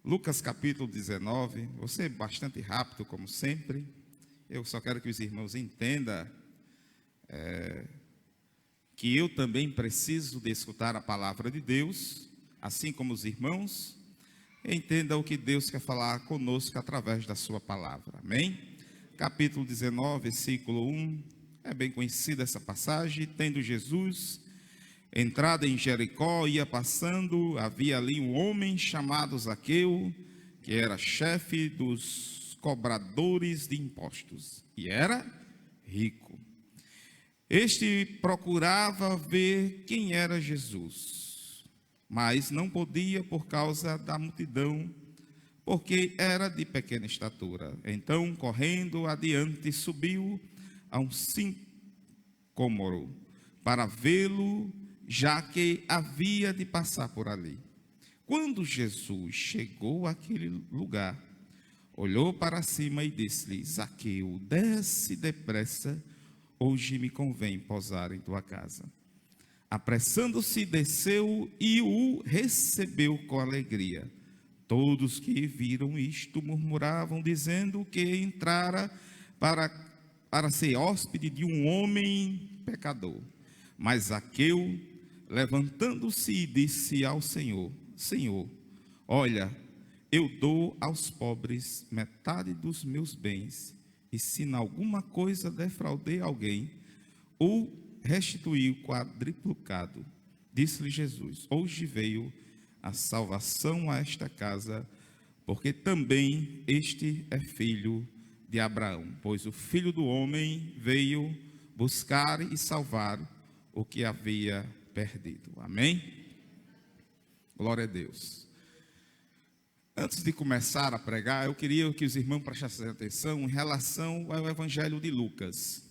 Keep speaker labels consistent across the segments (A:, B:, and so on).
A: Lucas capítulo 19, vou ser bastante rápido, como sempre. Eu só quero que os irmãos entendam que eu também preciso de escutar a palavra de Deus, assim como os irmãos. Entenda o que Deus quer falar conosco através da sua palavra, amém? Capítulo 19, versículo 1, é bem conhecida essa passagem. Tendo Jesus entrado em Jericó, ia passando, havia ali um homem chamado Zaqueu, que era chefe dos cobradores de impostos, e era rico. Este procurava ver quem era Jesus, mas não podia por causa da multidão, porque era de pequena estatura. Então, correndo adiante, subiu a um sicômoro para vê-lo, já que havia de passar por ali. Quando Jesus chegou àquele lugar, olhou para cima e disse-lhe: Zaqueu, desce depressa, hoje me convém pousar em tua casa. Apressando-se, desceu e o recebeu com alegria. Todos que viram isto murmuravam, dizendo que entrara para ser hóspede de um homem pecador. Mas Zaqueu, levantando-se, disse ao Senhor: Senhor, olha, eu dou aos pobres metade dos meus bens, e se em alguma coisa defraudei alguém, o restituí quadruplicado. Disse-lhe Jesus: hoje veio a salvação a esta casa, porque também este é filho de Abraão, pois o Filho do Homem veio buscar e salvar o que havia perdido. Amém? Glória a Deus. Antes de começar a pregar, eu queria que os irmãos prestassem atenção em relação ao Evangelho de Lucas.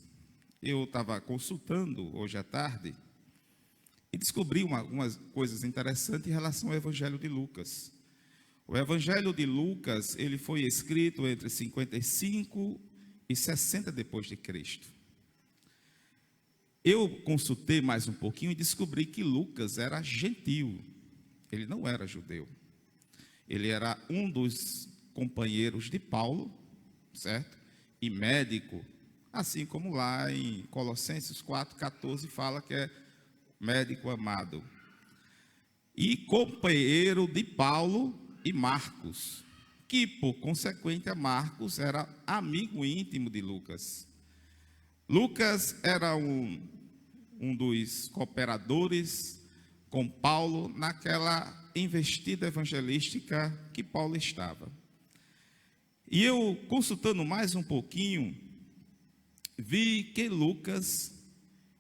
A: Eu estava consultando hoje à tarde e descobri algumas coisas interessantes em relação ao Evangelho de Lucas. O Evangelho de Lucas, ele foi escrito entre 55 e 60 depois de Cristo. Eu consultei mais um pouquinho e descobri que Lucas era gentio, ele não era judeu. Ele era um dos companheiros de Paulo, certo? E médico, assim como lá em Colossenses 4,14 fala que é médico amado. E companheiro de Paulo e Marcos, que por consequência Marcos era amigo íntimo de Lucas. Lucas era um dos cooperadores com Paulo naquela investida evangelística que Paulo estava. E eu, consultando mais um pouquinho, vi que Lucas,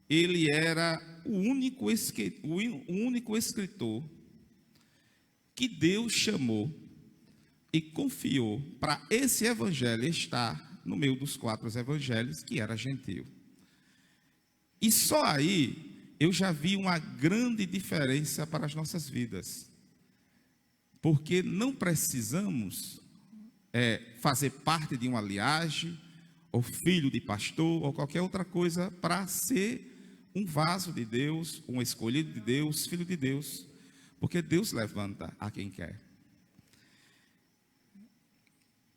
A: ele era o único escritor que Deus chamou e confiou para esse evangelho estar no meio dos 4 evangelhos, que era gentio. E só aí eu já vi uma grande diferença para as nossas vidas. Porque não precisamos fazer parte de uma linhagem, ou filho de pastor, ou qualquer outra coisa, para ser um vaso de Deus, um escolhido de Deus, filho de Deus. Porque Deus levanta a quem quer.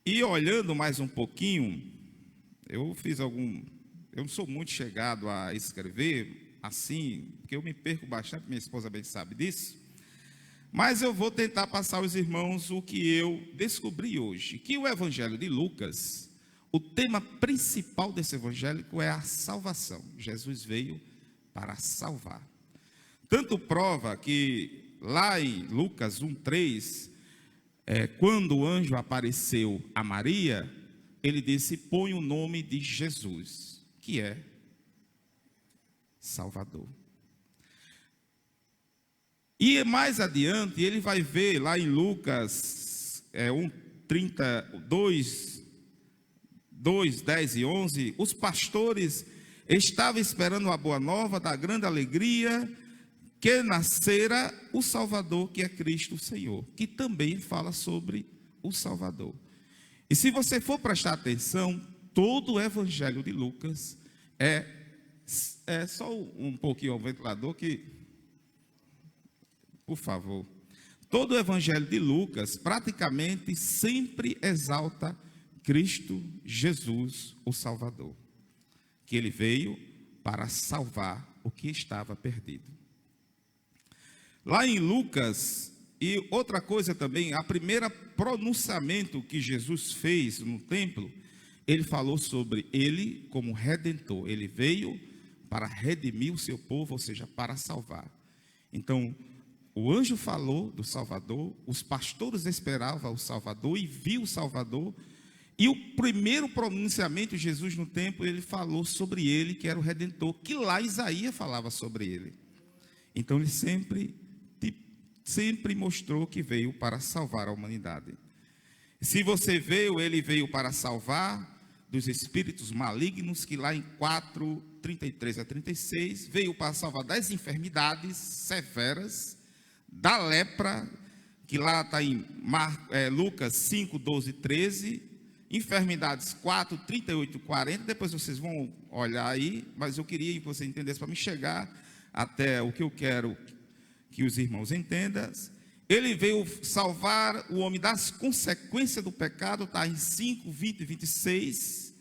A: E olhando mais um pouquinho, eu não sou muito chegado a escrever assim, porque eu me perco bastante, minha esposa bem sabe disso. Mas eu vou tentar passar aos irmãos o que eu descobri hoje, que o Evangelho de Lucas, o tema principal desse evangélico é a salvação. Jesus veio para salvar. Tanto prova que lá em Lucas 1,3, quando o anjo apareceu a Maria, ele disse: põe o nome de Jesus, que é Salvador. E mais adiante, ele vai ver lá em Lucas 32, 2, 10 e 11, os pastores estavam esperando a boa nova da grande alegria, que nascera o Salvador, que é Cristo o Senhor, que também fala sobre o Salvador. E se você for prestar atenção, todo o Evangelho de Lucas é só um pouquinho ao ventilador que, por favor. Todo o evangelho de Lucas praticamente sempre exalta Cristo Jesus, o Salvador, que ele veio para salvar o que estava perdido. Lá em Lucas, e outra coisa também, a primeira pronunciamento que Jesus fez no templo, ele falou sobre ele como redentor. Ele veio para redimir o seu povo, ou seja, para salvar. Então, o anjo falou do Salvador, os pastores esperavam o Salvador e viu o Salvador. E o primeiro pronunciamento de Jesus no templo, ele falou sobre ele, que era o Redentor, que lá Isaías falava sobre ele. Então ele sempre mostrou que veio para salvar a humanidade. Se você veio, ele veio para salvar dos espíritos malignos, que lá em 4:33 a 36, veio para salvar das enfermidades severas, da lepra, que lá está em Lucas 5, 12, 13, enfermidades 4, 38, 40, depois vocês vão olhar aí, mas eu queria que você entendesse para me chegar até o que eu quero que os irmãos entendam. Ele veio salvar o homem das consequências do pecado, está em 5, 20 e 26.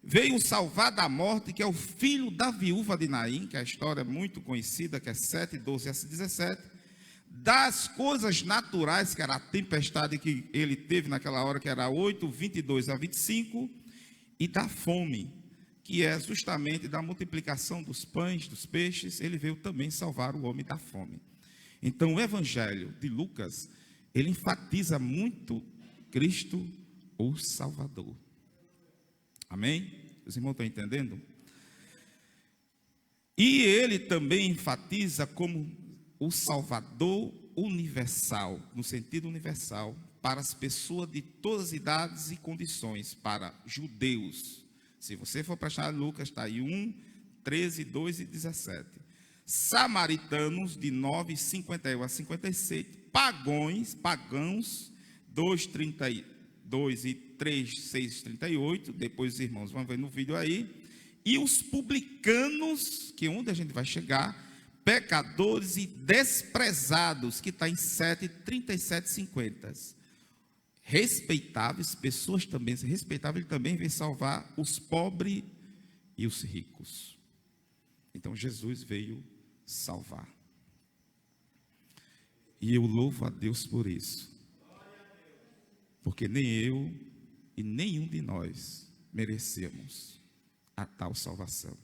A: Veio salvar da morte, que é o filho da viúva de Naim, que é a história muito conhecida, que é 7, 12 a 17. Das coisas naturais, que era a tempestade que ele teve naquela hora, que era 8, 22 a 25, e da fome, que é justamente da multiplicação dos pães, dos peixes. Ele veio também salvar o homem da fome. Então, o evangelho de Lucas, ele enfatiza muito Cristo, o Salvador. Amém? Os irmãos estão entendendo? E ele também enfatiza como o Salvador universal, no sentido universal, para as pessoas de todas as idades e condições, para judeus. Se você for prestar Lucas, está aí 1, 13, 2 e 17. Samaritanos, de 9, 51 a 56. Pagãos, 2, 32 e 3, 6, 38. Depois os irmãos vão ver no vídeo aí. E os publicanos, que é onde a gente vai chegar, pecadores e desprezados, que está em 7, 37, 50. Respeitáveis, pessoas também respeitáveis, ele também vem salvar os pobres e os ricos. Então Jesus veio salvar. E eu louvo a Deus por isso. Porque nem eu e nenhum de nós merecemos a tal salvação.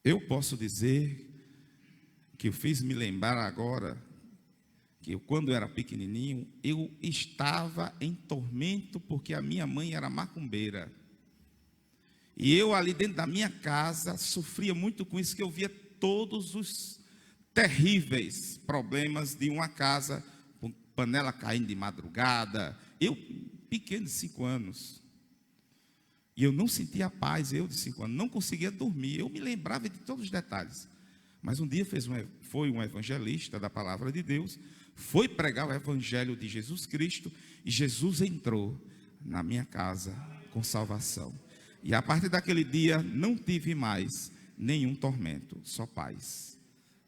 A: Eu posso dizer que eu fiz me lembrar agora que quando eu era pequenininho, eu estava em tormento porque a minha mãe era macumbeira. E eu ali dentro da minha casa sofria muito com isso, que eu via todos os terríveis problemas de uma casa, panela caindo de madrugada. Eu, pequeno de 5 anos. E eu não sentia paz, eu de 5 anos, não conseguia dormir. Eu me lembrava de todos os detalhes. Mas um dia foi um evangelista da palavra de Deus, foi pregar o evangelho de Jesus Cristo, e Jesus entrou na minha casa com salvação. E a partir daquele dia não tive mais nenhum tormento, só paz.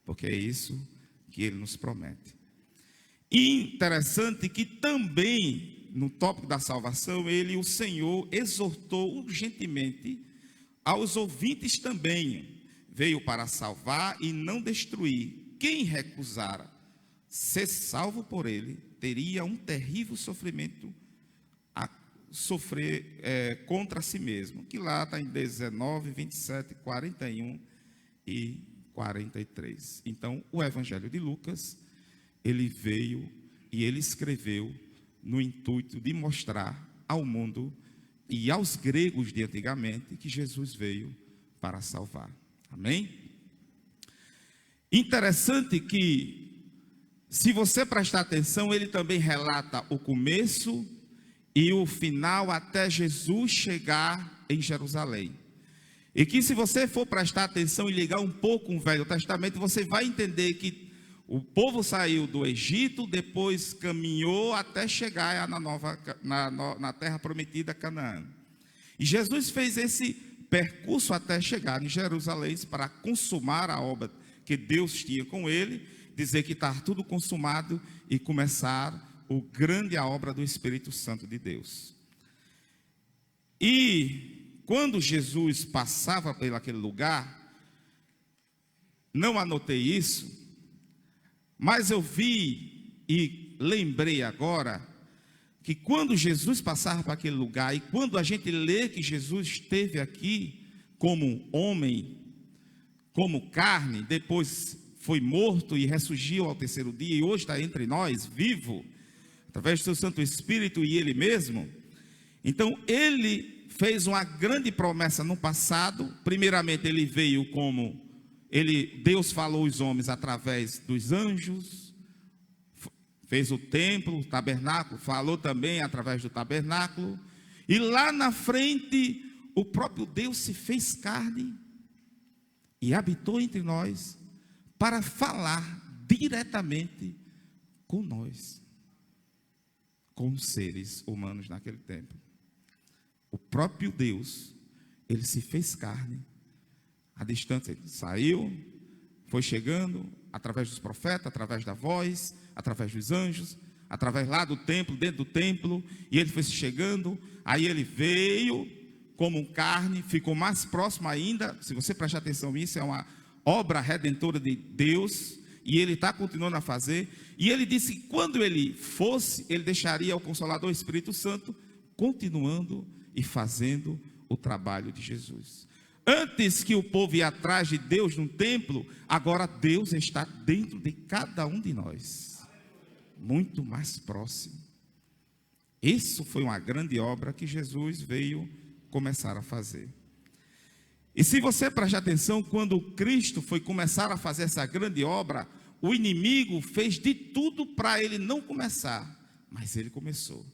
A: Porque é isso que ele nos promete. E interessante que também, no tópico da salvação, o Senhor exortou urgentemente aos ouvintes também. Veio para salvar e não destruir. Quem recusara ser salvo por ele, teria um terrível sofrimento a sofrer contra si mesmo. Que lá está em 19, 27, 41 e 43. Então, o Evangelho de Lucas, ele veio e ele escreveu no intuito de mostrar ao mundo e aos gregos de antigamente que Jesus veio para salvar. Amém? Interessante que, se você prestar atenção, ele também relata o começo e o final até Jesus chegar em Jerusalém. E que, se você for prestar atenção e ligar um pouco com o Velho Testamento, você vai entender que o povo saiu do Egito, depois caminhou até chegar na terra prometida, Canaã. E Jesus fez esse percurso até chegar em Jerusalém para consumar a obra que Deus tinha com ele. dizer que está tudo consumado e começar a obra do Espírito Santo de Deus. E quando Jesus passava por aquele lugar, não anotei isso, mas eu vi e lembrei agora que quando Jesus passava para aquele lugar, e quando a gente lê que Jesus esteve aqui como homem, como carne, depois foi morto e ressurgiu ao terceiro dia, e hoje está entre nós, vivo, através do seu Santo Espírito e Ele mesmo. Então, Ele fez uma grande promessa no passado. Primeiramente, Ele veio Deus falou aos homens através dos anjos, fez o templo, o tabernáculo, falou também através do tabernáculo, e lá na frente, o próprio Deus se fez carne e habitou entre nós para falar diretamente com nós, com os seres humanos naquele tempo. O próprio Deus, Ele se fez carne, à distância, Ele saiu, foi chegando, através dos profetas, através da voz, através dos anjos, através lá do templo, dentro do templo, e Ele foi chegando, aí Ele veio como carne, ficou mais próximo ainda. Se você prestar atenção nisso, é uma obra redentora de Deus, e Ele está continuando a fazer. E Ele disse que quando Ele fosse, Ele deixaria o Consolador, o Espírito Santo, continuando e fazendo o trabalho de Jesus. Antes que o povo ia atrás de Deus no templo, agora Deus está dentro de cada um de nós, muito mais próximo. Isso foi uma grande obra que Jesus veio começar a fazer. E se você prestar atenção, quando Cristo foi começar a fazer essa grande obra, o inimigo fez de tudo para ele não começar, mas ele começou.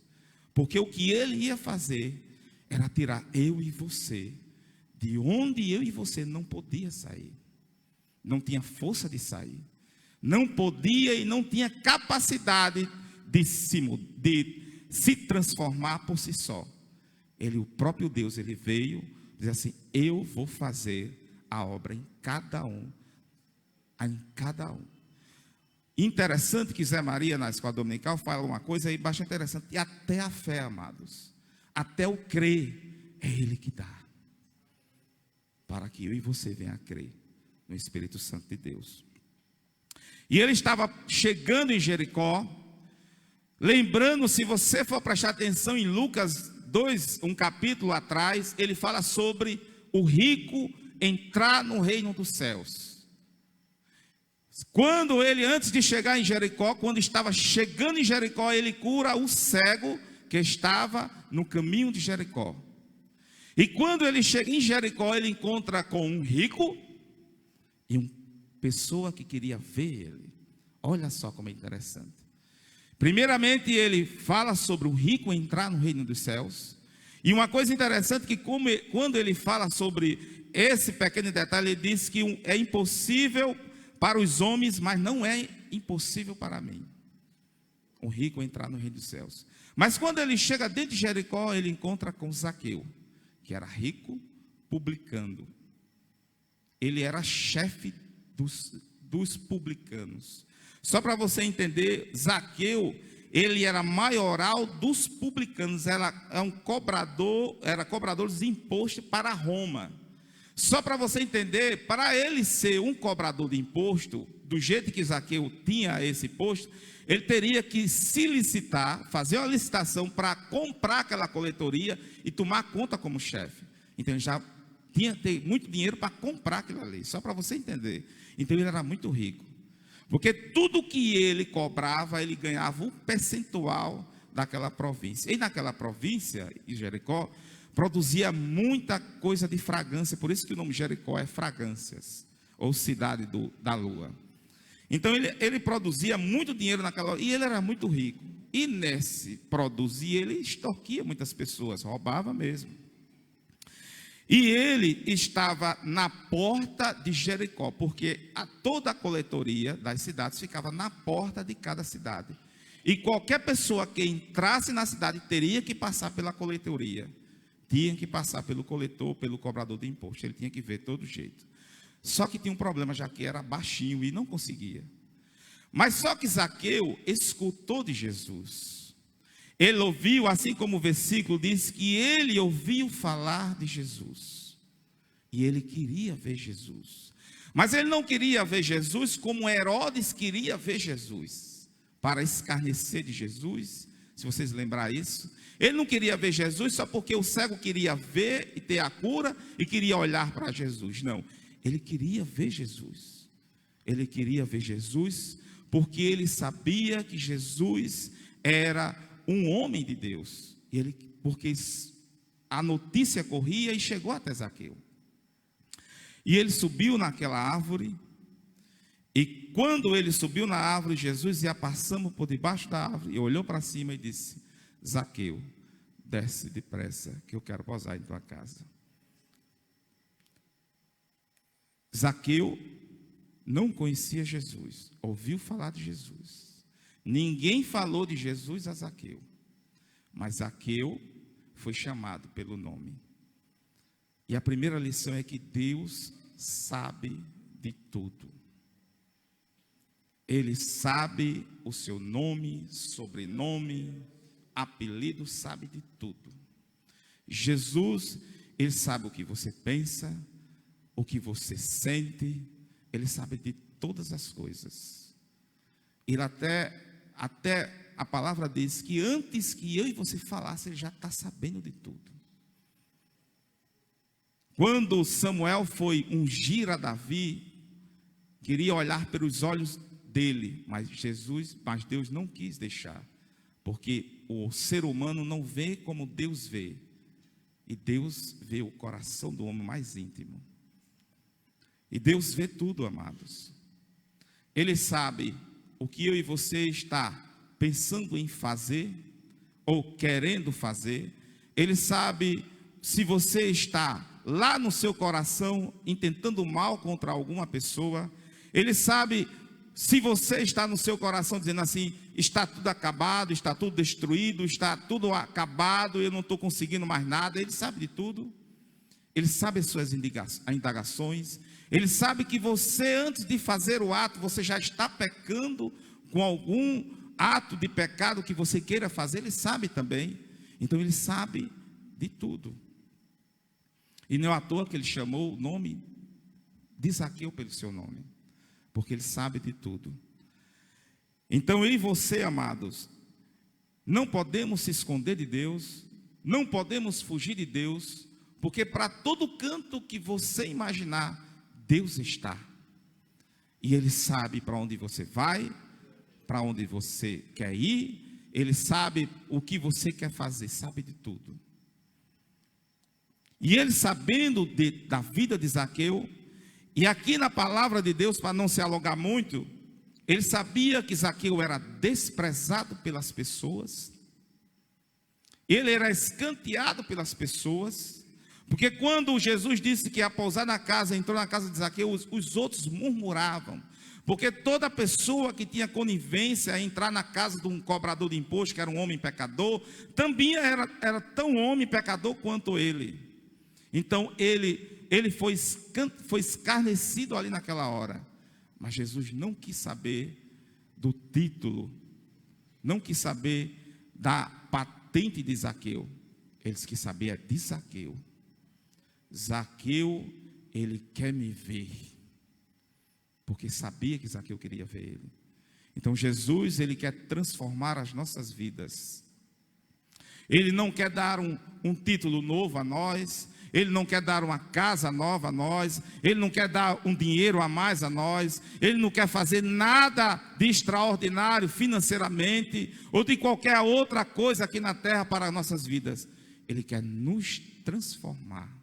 A: Porque o que ele ia fazer era tirar eu e você de onde eu e você não podia sair. Não tinha força de sair. Não podia e não tinha capacidade de se transformar por si só. O próprio Deus, Ele veio dizer assim: eu vou fazer a obra em cada um. Em cada um. Interessante que Zé Maria, na escola dominical, fala uma coisa aí bastante interessante. E até a fé, amados, até o crer, é Ele que dá. Para que eu e você venha a crer no Espírito Santo de Deus. E ele estava chegando em Jericó. Lembrando, se você for prestar atenção em Lucas 2, um capítulo atrás, ele fala sobre o rico entrar no reino dos céus. Quando ele, antes de chegar em Jericó, quando estava chegando em Jericó, ele cura o cego que estava no caminho de Jericó. E quando ele chega em Jericó, ele encontra com um rico e uma pessoa que queria ver ele. Olha só como é interessante. Primeiramente, ele fala sobre o rico entrar no reino dos céus. E uma coisa interessante que quando ele fala sobre esse pequeno detalhe, ele diz que é impossível para os homens, mas não é impossível para mim. Um rico entrar no reino dos céus. Mas quando ele chega dentro de Jericó, ele encontra com Zaqueu, que era rico, publicano. Ele era chefe dos publicanos. Só para você entender, Zaqueu, ele era maioral dos publicanos, era cobrador de imposto para Roma. Só para você entender, para ele ser um cobrador de imposto, do jeito que Zaqueu tinha esse posto, ele teria que se licitar, fazer uma licitação para comprar aquela coletoria e tomar conta como chefe. Então ele já tinha que ter muito dinheiro para comprar aquilo ali, só para você entender. Então ele era muito rico, porque tudo que ele cobrava, ele ganhava um percentual daquela província. E naquela província, em Jericó, produzia muita coisa de fragrância, por isso que o nome Jericó é fragrâncias, ou cidade da lua. Então ele produzia muito dinheiro naquela, e ele era muito rico. E nesse produzir, ele extorquia muitas pessoas, roubava mesmo. E ele estava na porta de Jericó, porque toda a coletoria das cidades ficava na porta de cada cidade. E qualquer pessoa que entrasse na cidade teria que passar pela coletoria. Tinha que passar pelo coletor, pelo cobrador de imposto. Ele tinha que ver de todo jeito. Só que tinha um problema, já que era baixinho e não conseguia. Mas só que Zaqueu escutou de Jesus. Ele ouviu, assim como o versículo diz, que ele ouviu falar de Jesus. E ele queria ver Jesus. Mas ele não queria ver Jesus como Herodes queria ver Jesus, para escarnecer de Jesus, se vocês lembrarem isso. Ele não queria ver Jesus só porque o cego queria ver e ter a cura e queria olhar para Jesus. Não, ele queria ver Jesus. Ele queria ver Jesus porque ele sabia que Jesus era um homem de Deus. Porque a notícia corria e chegou até Zaqueu. E ele subiu naquela árvore, e quando ele subiu na árvore, Jesus ia passando por debaixo da árvore, e olhou para cima e disse: Zaqueu, desce depressa, que eu quero posar em tua casa. Zaqueu não conhecia Jesus, ouviu falar de Jesus. Ninguém falou de Jesus a Zaqueu, mas Zaqueu foi chamado pelo nome. E a primeira lição é que Deus sabe de tudo. Ele sabe o seu nome, sobrenome, apelido, sabe de tudo. Jesus, ele sabe o que você pensa, o que você sente, ele sabe de todas as coisas. Ele até a palavra diz que antes que eu e você falasse, ele já está sabendo de tudo. Quando Samuel foi ungir a Davi, queria olhar pelos olhos dele, mas Deus não quis deixar, porque o ser humano não vê como Deus vê, e Deus vê o coração do homem mais íntimo. E Deus vê tudo, amados. Ele sabe o que eu e você está pensando em fazer ou querendo fazer. Ele sabe se você está lá no seu coração intentando mal contra alguma pessoa. Ele sabe se você está no seu coração dizendo assim: está tudo acabado, está tudo destruído, está tudo acabado, eu não estou conseguindo mais nada. Ele sabe de tudo. Ele sabe as suas indagações. Ele sabe que você, antes de fazer o ato, você já está pecando com algum ato de pecado que você queira fazer. Ele sabe também. Então ele sabe de tudo. E não é à toa que ele chamou o nome de Zaqueu pelo seu nome, porque ele sabe de tudo. Então eu e você, amados, não podemos se esconder de Deus, não podemos fugir de Deus, porque para todo canto que você imaginar, Deus está. E Ele sabe para onde você vai, para onde você quer ir, Ele sabe o que você quer fazer, sabe de tudo. E Ele, sabendo da vida de Zaqueu, e aqui na palavra de Deus, para não se alongar muito, Ele sabia que Zaqueu era desprezado pelas pessoas, ele era escanteado pelas pessoas, porque quando Jesus disse que ia pousar na casa, entrou na casa de Zaqueu, os outros murmuravam, porque toda pessoa que tinha conivência a entrar na casa de um cobrador de imposto, que era um homem pecador, também era tão homem pecador quanto ele. Então ele foi escarnecido ali naquela hora, mas Jesus não quis saber do título, não quis saber da patente de Zaqueu, ele quis saber de Zaqueu. Zaqueu, ele quer me ver, porque sabia que Zaqueu queria ver ele. Então Jesus, ele quer transformar as nossas vidas. Ele não quer dar um título novo a nós, ele não quer dar uma casa nova a nós, ele não quer dar um dinheiro a mais a nós, ele não quer fazer nada de extraordinário financeiramente, ou de qualquer outra coisa aqui na terra para as nossas vidas. Ele quer nos transformar.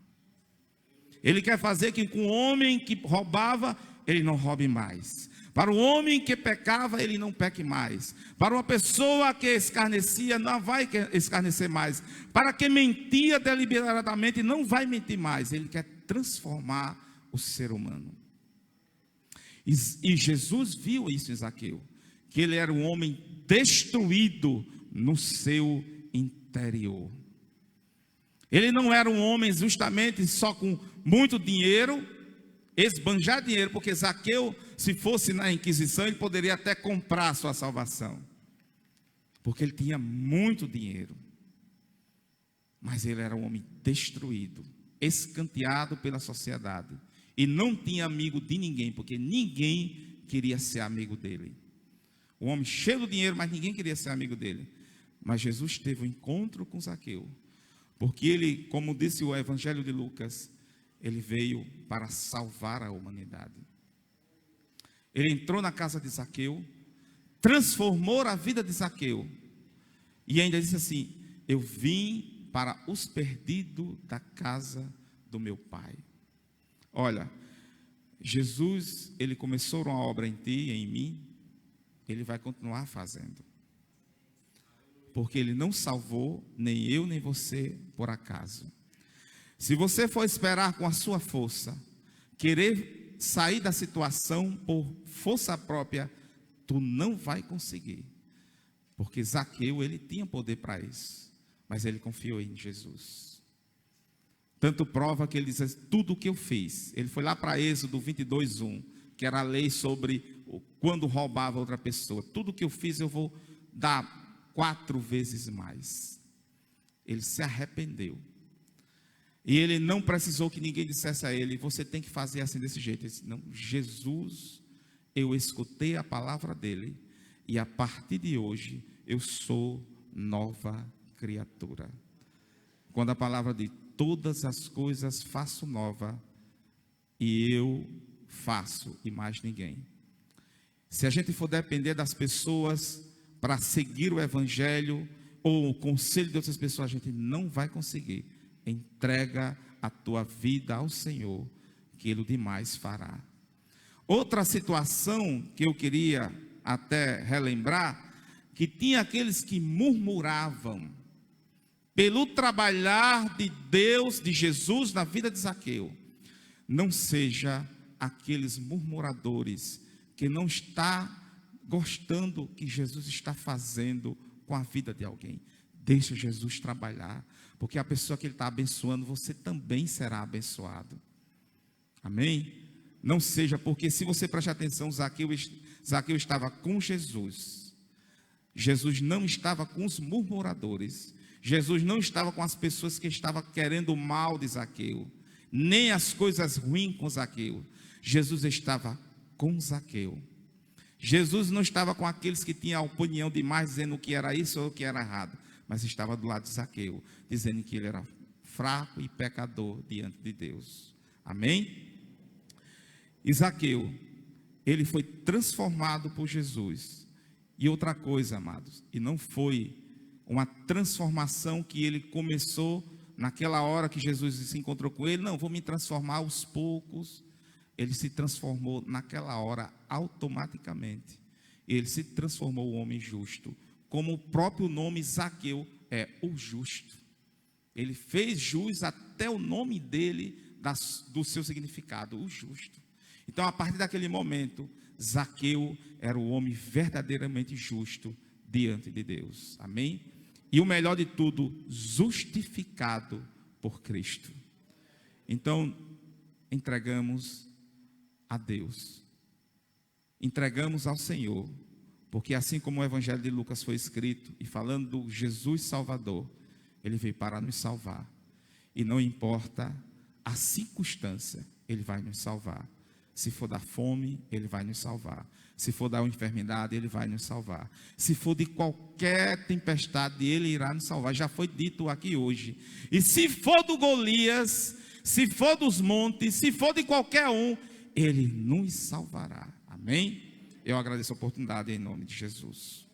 A: Ele quer fazer que com o homem que roubava, ele não roube mais. Para o homem que pecava, ele não peque mais. Para uma pessoa que escarnecia, não vai escarnecer mais. Para quem mentia deliberadamente, não vai mentir mais. Ele quer transformar o ser humano. E Jesus viu isso em Zaqueu, que ele era um homem destruído no seu interior. Ele não era um homem justamente só com muito dinheiro, esbanjar dinheiro, porque Zaqueu se fosse na Inquisição, ele poderia até comprar a sua salvação, porque ele tinha muito dinheiro. Mas ele era um homem destruído, escanteado pela sociedade, e não tinha amigo de ninguém, porque ninguém queria ser amigo dele. Um homem cheio de dinheiro, mas ninguém queria ser amigo dele. Mas Jesus teve um encontro com Zaqueu, porque ele, como disse o Evangelho de Lucas, ele veio para salvar a humanidade. Ele entrou na casa de Zaqueu, transformou a vida de Zaqueu, e ainda disse assim: eu vim para os perdidos da casa do meu pai. Olha, Jesus, ele começou uma obra em ti e em mim, ele vai continuar fazendo. Porque ele não salvou nem eu nem você por acaso. Se você for esperar com a sua força, querer sair da situação por força própria, tu não vai conseguir. Porque Zaqueu, ele tinha poder para isso, mas ele confiou em Jesus. Tanto prova que ele diz: tudo o que eu fiz. Ele foi lá para Êxodo 22:1, que era a lei sobre quando roubava outra pessoa. Tudo o que eu fiz eu vou dar 4 vezes mais. Ele se arrependeu. E ele não precisou que ninguém dissesse a ele: você tem que fazer assim desse jeito. Ele disse: não, Jesus, eu escutei a palavra dele, e a partir de hoje eu sou nova criatura. Quando a palavra diz: todas as coisas faço nova, e eu faço, e mais ninguém. Se a gente for depender das pessoas para seguir o Evangelho, ou o conselho de outras pessoas, a gente não vai conseguir. Entrega a tua vida ao Senhor, que Ele o demais fará. Outra situação que eu queria até relembrar, que tinha aqueles que murmuravam pelo trabalhar de Deus, de Jesus na vida de Zaqueu. Não seja aqueles murmuradores que não está gostando do que Jesus está fazendo com a vida de alguém. Deixa Jesus trabalhar, porque a pessoa que ele está abençoando, você também será abençoado. Amém? Não seja, porque se você prestar atenção, Zaqueu estava com Jesus. Jesus não estava com os murmuradores. Jesus não estava com as pessoas que estavam querendo o mal de Zaqueu, nem as coisas ruins com Zaqueu. Jesus estava com Zaqueu. Jesus não estava com aqueles que tinham a opinião demais, dizendo o que era isso ou o que era errado, mas estava do lado de Zaqueu, dizendo que ele era fraco e pecador diante de Deus. Amém? E Zaqueu, ele foi transformado por Jesus. E outra coisa, amados, e não foi uma transformação que ele começou naquela hora que Jesus se encontrou com ele. Não, vou me transformar aos poucos. Ele se transformou naquela hora automaticamente. Ele se transformou um homem justo. Como o próprio nome Zaqueu é o justo. Ele fez jus até o nome dele, do seu significado, o justo. Então, a partir daquele momento, Zaqueu era o homem verdadeiramente justo diante de Deus. Amém? E o melhor de tudo, justificado por Cristo. Então, entregamos a Deus, entregamos ao Senhor, porque assim como o Evangelho de Lucas foi escrito, e falando do Jesus Salvador, Ele veio para nos salvar, e não importa a circunstância, Ele vai nos salvar. Se for da fome, Ele vai nos salvar. Se for da enfermidade, Ele vai nos salvar. Se for de qualquer tempestade, Ele irá nos salvar. Já foi dito aqui hoje. E se for do Golias, se for dos montes, se for de qualquer um, Ele nos salvará. Amém? Eu agradeço a oportunidade em nome de Jesus.